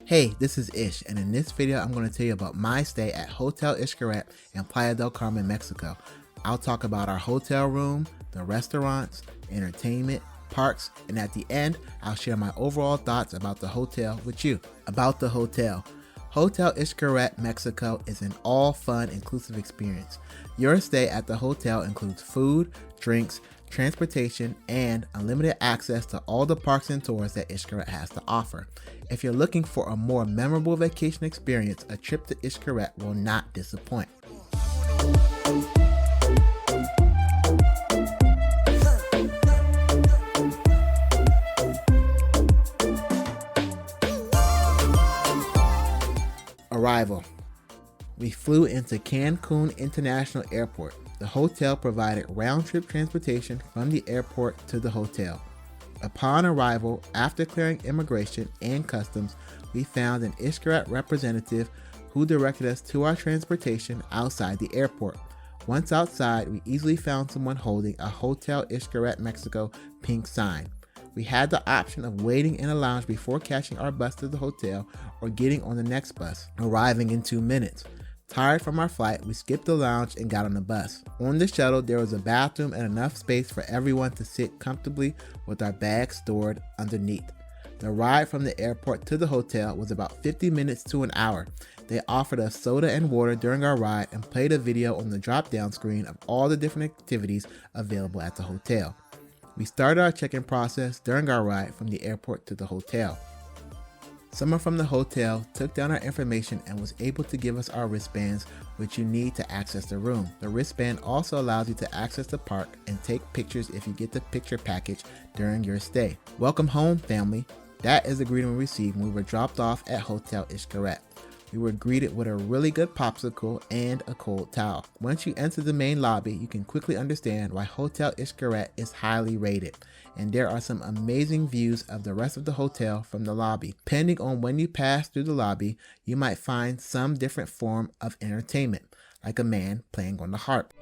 Hey, this is Ish, and in this video I'm going to tell you about my stay at Hotel Xcaret in Playa del Carmen, Mexico. I'll talk about our hotel room, the restaurants, entertainment, parks, and at the end I'll share my overall thoughts about the hotel with you. About the hotel. Hotel Xcaret Mexico is an all-fun, inclusive experience. Your stay at the hotel includes food, drinks, transportation, and unlimited access to all the parks and tours that Xcaret has to offer. If you're looking for a more memorable vacation experience, a trip to Xcaret will not disappoint. Arrival. We flew into Cancun International Airport. The hotel provided round-trip transportation from the airport to the hotel. Upon arrival, after clearing immigration and customs, we found an Xcaret representative who directed us to our transportation outside the airport. Once outside, we easily found someone holding a Hotel Xcaret Mexico pink sign. We had the option of waiting in a lounge before catching our bus to the hotel or getting on the next bus, arriving in 2 minutes. Tired from our flight, we skipped the lounge and got on the bus. On the shuttle, there was a bathroom and enough space for everyone to sit comfortably with our bags stored underneath. The ride from the airport to the hotel was about 50 minutes to an hour. They offered us soda and water during our ride and played a video on the drop-down screen of all the different activities available at the hotel. We started our check-in process during our ride from the airport to the hotel. Someone from the hotel took down our information and was able to give us our wristbands, which you need to access the room. The wristband also allows you to access the park and take pictures if you get the picture package during your stay. Welcome home, family. That is the greeting we received when we were dropped off at Hotel Xcaret. We were greeted with a really good popsicle and a cold towel. Once you enter the main lobby, you can quickly understand why Hotel Xcaret is highly rated. And there are some amazing views of the rest of the hotel from the lobby. Depending on when you pass through the lobby, you might find some different form of entertainment, like a man playing on the harp.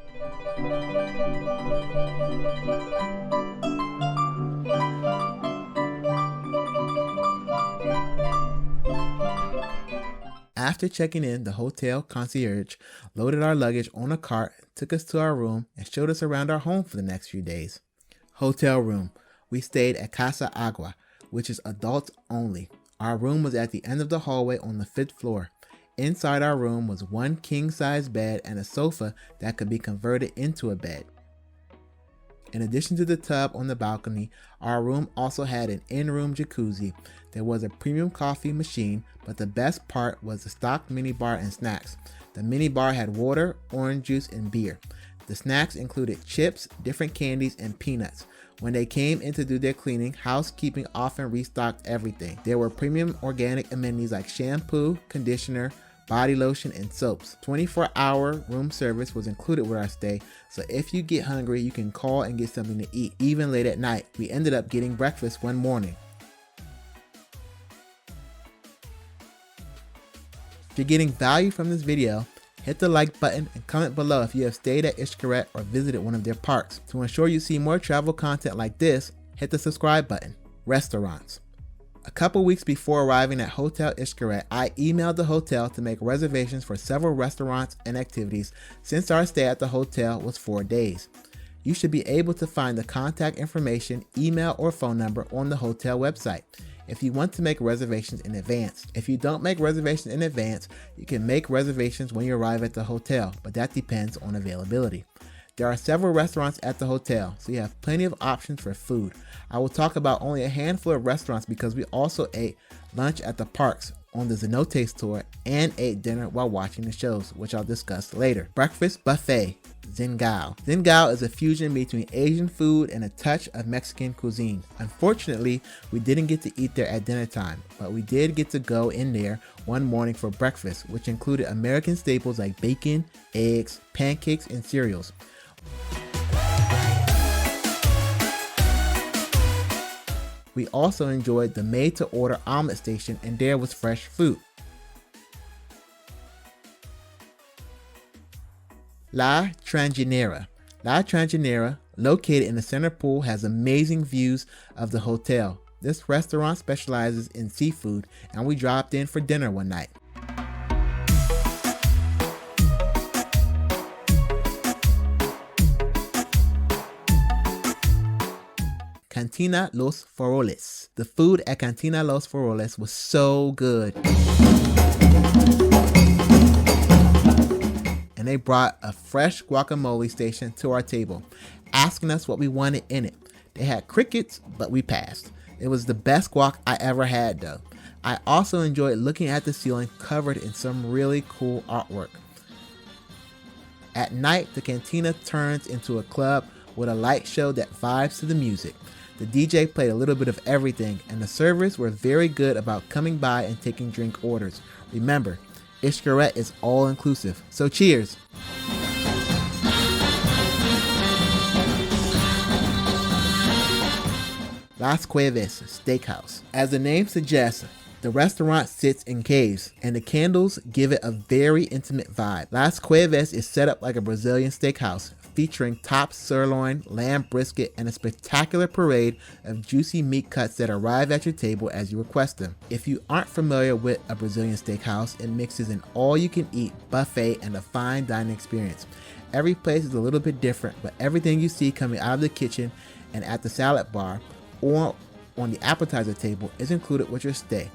After checking in, the hotel concierge loaded our luggage on a cart, took us to our room, and showed us around our home for the next few days. Hotel room. We stayed at Casa Agua, which is adults only. Our room was at the end of the hallway on the 5th floor. Inside our room was one king-size bed and a sofa that could be converted into a bed. In addition to the tub on the balcony, our room also had an in-room jacuzzi. There was a premium coffee machine, but the best part was the stocked minibar and snacks. The minibar had water, orange juice, and beer. The snacks included chips, different candies, and peanuts. When they came in to do their cleaning, housekeeping often restocked everything. There were premium organic amenities like shampoo, conditioner, body lotion, and soaps. 24-hour room service was included with our stay, so if you get hungry, you can call and get something to eat. Even late at night, we ended up getting breakfast one morning. If you're getting value from this video, hit the like button and comment below if you have stayed at Xcaret or visited one of their parks. To ensure you see more travel content like this, hit the subscribe button. Restaurants. A couple weeks before arriving at Hotel Xcaret, I emailed the hotel to make reservations for several restaurants and activities since our stay at the hotel was 4 days. You should be able to find the contact information, email, or phone number on the hotel website if you want to make reservations in advance. If you don't make reservations in advance, you can make reservations when you arrive at the hotel, but that depends on availability. There are several restaurants at the hotel, so you have plenty of options for food. I will talk about only a handful of restaurants because we also ate lunch at the parks on the XENOTES tour and ate dinner while watching the shows, which I'll discuss later. Breakfast buffet. Xin Gao. Xin Gao is a fusion between Asian food and a touch of Mexican cuisine. Unfortunately, we didn't get to eat there at dinner time, but we did get to go in there one morning for breakfast, which included American staples like bacon, eggs, pancakes, and cereals. We also enjoyed the made-to-order omelet station, and there was fresh fruit. TRAJiNERA. La TRAJiNERA, located in the center pool, has amazing views of the hotel. This restaurant specializes in seafood, and we dropped in for dinner one night. Cantina Los Faroles. The food at Cantina Los Faroles was so good. And they brought a fresh guacamole station to our table, asking us what we wanted in it. They had crickets, but we passed. It was the best guac I ever had though. I also enjoyed looking at the ceiling covered in some really cool artwork. At night, the cantina turns into a club with a light show that vibes to the music. The DJ played a little bit of everything, and the servers were very good about coming by and taking drink orders. Remember, Xcaret is all inclusive, so cheers! Las Cuevas Steakhouse. As the name suggests, the restaurant sits in caves, and the candles give it a very intimate vibe. Las Cuevas is set up like a Brazilian steakhouse, featuring top sirloin, lamb brisket, and a spectacular parade of juicy meat cuts that arrive at your table as you request them. If you aren't familiar with a Brazilian steakhouse, it mixes an all-you-can-eat buffet and a fine dining experience. Every place is a little bit different, but everything you see coming out of the kitchen and at the salad bar or on the appetizer table is included with your stay.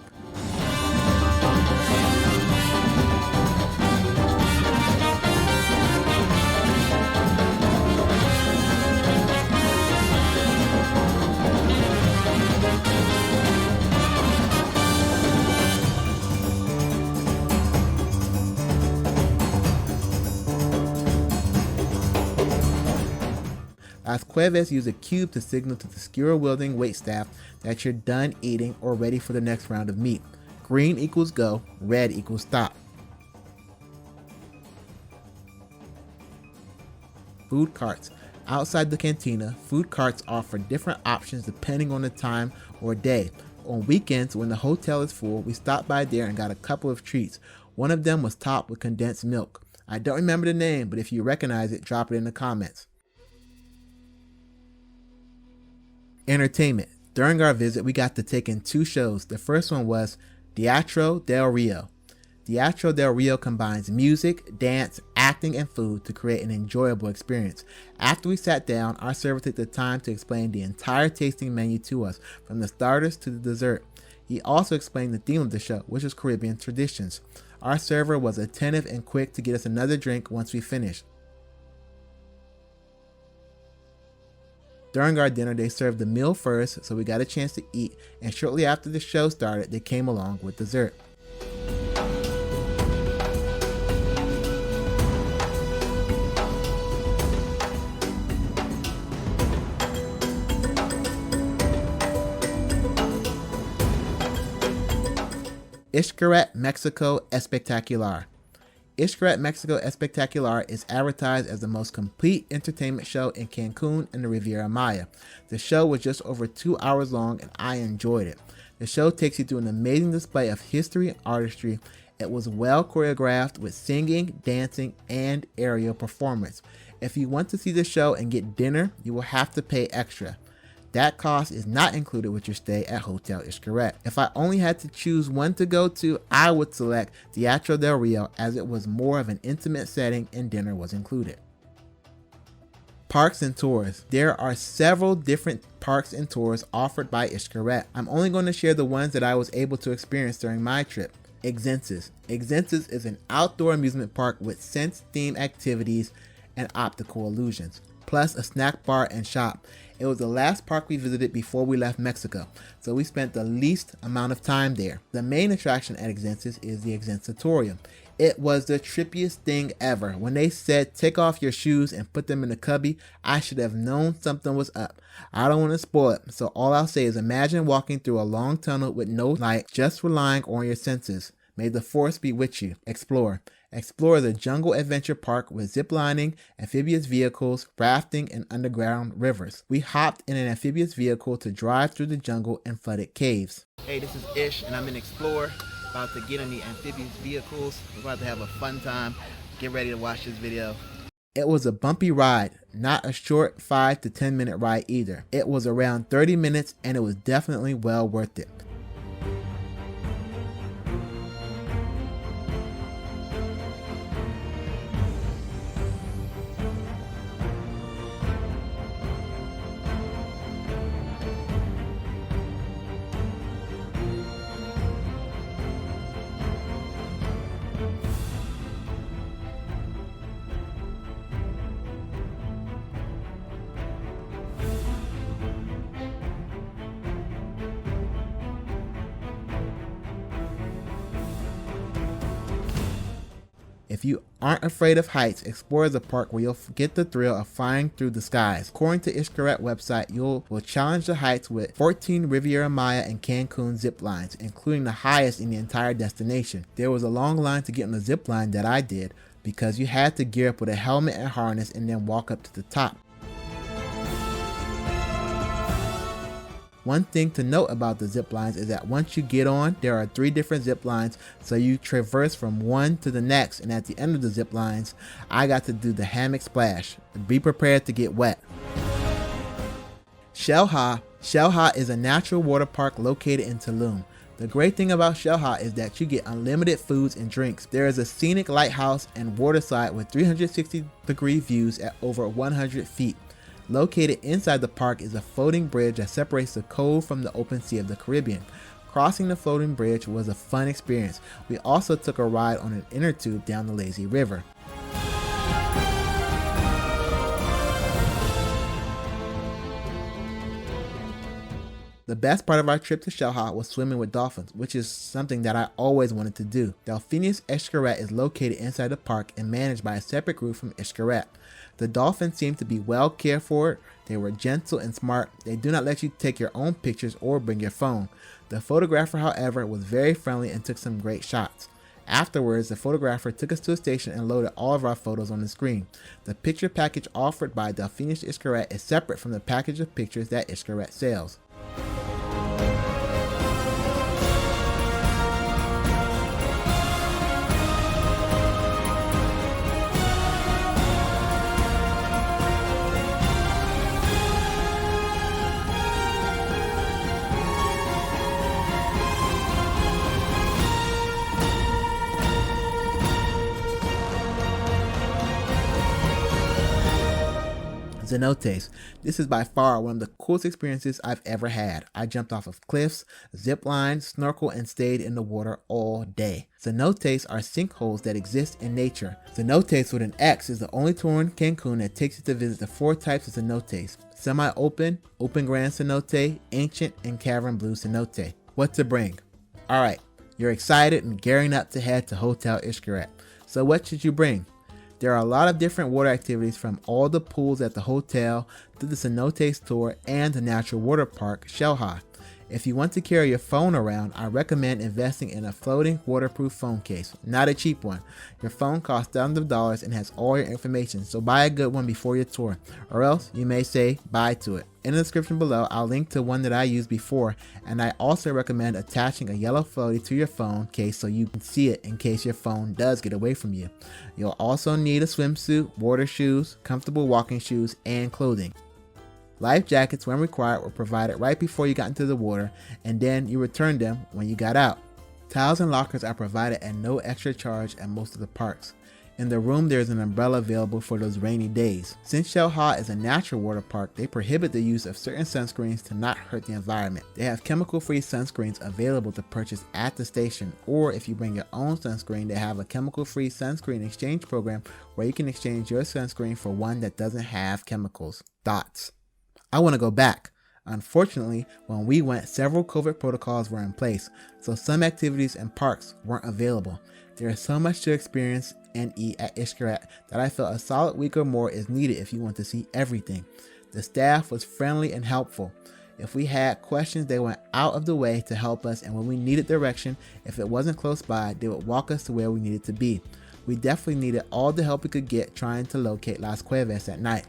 Las Cuevas use a cube to signal to the skewer-wielding waitstaff that you're done eating or ready for the next round of meat. Green equals go, red equals stop. Food carts. Outside the cantina, food carts offer different options depending on the time or day. On weekends, when the hotel is full, we stopped by there and got a couple of treats. One of them was topped with condensed milk. I don't remember the name, but if you recognize it, drop it in the comments. Entertainment. During our visit, we got to take in 2 shows. The first one was Teatro Del Rio. Teatro Del Rio combines music, dance, acting, and food to create an enjoyable experience. After we sat down, our server took the time to explain the entire tasting menu to us, from the starters to the dessert. He also explained the theme of the show, which was Caribbean traditions. Our server was attentive and quick to get us another drink once we finished. During our dinner, they served the meal first, so we got a chance to eat, and shortly after the show started, they came along with dessert. Xcaret Mexico Espectacular. Xcaret Mexico Espectacular is advertised as the most complete entertainment show in Cancun and the Riviera Maya. The show was just over 2 hours long and I enjoyed it. The show takes you through an amazing display of history and artistry. It was well choreographed with singing, dancing, and aerial performance. If you want to see the show and get dinner, you will have to pay extra. That cost is not included with your stay at Hotel Xcaret. If I only had to choose one to go to, I would select Teatro Del Rio, as it was more of an intimate setting and dinner was included. Parks and tours. There are several different parks and tours offered by Xcaret. I'm only going to share the ones that I was able to experience during my trip. XENSES. XENSES is an outdoor amusement park with sense-themed activities and optical illusions, plus a snack bar and shop. It was the last park we visited before we left Mexico, so we spent the least amount of time there. The main attraction at XENSES is the XENSATORIUM. It was the trippiest thing ever. When they said take off your shoes and put them in the cubby, I should have known something was up. I don't want to spoil it, so all I'll say is imagine walking through a long tunnel with no light, just relying on your senses. May the force be with you. Explore. Explore the jungle adventure park with zip lining, amphibious vehicles, rafting, and underground rivers. We hopped in an amphibious vehicle to drive through the jungle and flooded caves. Hey, this is Ish, and I'm in Explore, about to get in the amphibious vehicles. We're about to have a fun time. Get ready to watch this video. It was a bumpy ride, not a short 5 to 10 minute ride either. It was around 30 minutes and it was definitely well worth it. If you aren't afraid of heights, explore the park where you'll get the thrill of flying through the skies. According to Xcaret website, you will challenge the heights with 14 Riviera Maya and Cancun zip lines, including the highest in the entire destination. There was a long line to get on the zip line that I did because you had to gear up with a helmet and harness and then walk up to the top. One thing to note about the zip lines is that once you get on, there are 3 different zip lines, so you traverse from one to the next, and at the end of the zip lines, I got to do the hammock splash. Be prepared to get wet. Xcaret is a natural water park located in Tulum. The great thing about Xcaret is that you get unlimited foods and drinks. There is a scenic lighthouse and waterside with 360-degree views at over 100 feet. Located inside the park is a floating bridge that separates the cove from the open sea of the Caribbean. Crossing the floating bridge was a fun experience. We also took a ride on an inner tube down the lazy river. The best part of our trip to Xcaret was swimming with dolphins, which is something that I always wanted to do. Delphinus Xcaret is located inside the park and managed by a separate group from Xcaret. The dolphins seemed to be well cared for. They were gentle and smart. They do not let you take your own pictures or bring your phone. The photographer, however, was very friendly and took some great shots. Afterwards, the photographer took us to a station and loaded all of our photos on the screen. The picture package offered by Delphinus Xcaret is separate from the package of pictures that Xcaret sells. XENOTES. This is by far one of the coolest experiences I've ever had. I jumped off of cliffs, zip lined, snorkeled, and stayed in the water all day. XENOTES are sinkholes that exist in nature. XENOTES with an X is the only tour in Cancun that takes you to visit the 4 types of cenotes: semi-open, open grand cenote, ancient, and cavern blue cenote. What to bring? Alright, you're excited and gearing up to head to Hotel Xcaret. So what should you bring? There are a lot of different water activities, from all the pools at the hotel to the cenotes tour and the natural water park, Xcaret. If you want to carry your phone around, I recommend investing in a floating waterproof phone case, not a cheap one. Your phone costs thousands of dollars and has all your information, so buy a good one before your tour, or else you may say bye to it. In the description below, I'll link to one that I used before, and I also recommend attaching a yellow floaty to your phone case so you can see it in case your phone does get away from you. You'll also need a swimsuit, water shoes, comfortable walking shoes, and clothing. Life jackets, when required, were provided right before you got into the water, and then you returned them when you got out. Towels and lockers are provided at no extra charge at most of the parks. In the room, there is an umbrella available for those rainy days. Since Xcaret is a natural water park, they prohibit the use of certain sunscreens to not hurt the environment. They have chemical-free sunscreens available to purchase at the station, or if you bring your own sunscreen, they have a chemical-free sunscreen exchange program where you can exchange your sunscreen for one that doesn't have chemicals. Thoughts? I want to go back. Unfortunately, when we went, several COVID protocols were in place, so some activities and parks weren't available. There is so much to experience and eat at Xcaret that I felt a solid week or more is needed if you want to see everything. The staff was friendly and helpful. If we had questions, they went out of the way to help us, and when we needed direction, if it wasn't close by, they would walk us to where we needed to be. We definitely needed all the help we could get trying to locate Las Cuevas at night.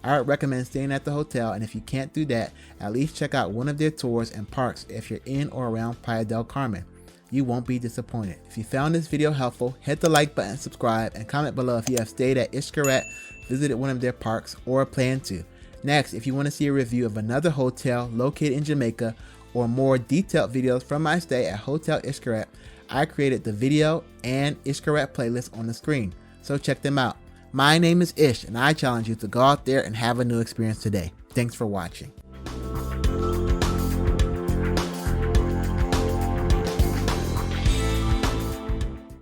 I would recommend staying at the hotel, and if you can't do that, at least check out one of their tours and parks if you're in or around Playa del Carmen. You won't be disappointed. If you found this video helpful, hit the like button, subscribe, and comment below if you have stayed at Xcaret, visited one of their parks, or plan to. Next, if you want to see a review of another hotel located in Jamaica or more detailed videos from my stay at Hotel Xcaret, I created the video and Xcaret playlist on the screen, so check them out. My name is Ish, and I challenge you to go out there and have a new experience today. Thanks for watching.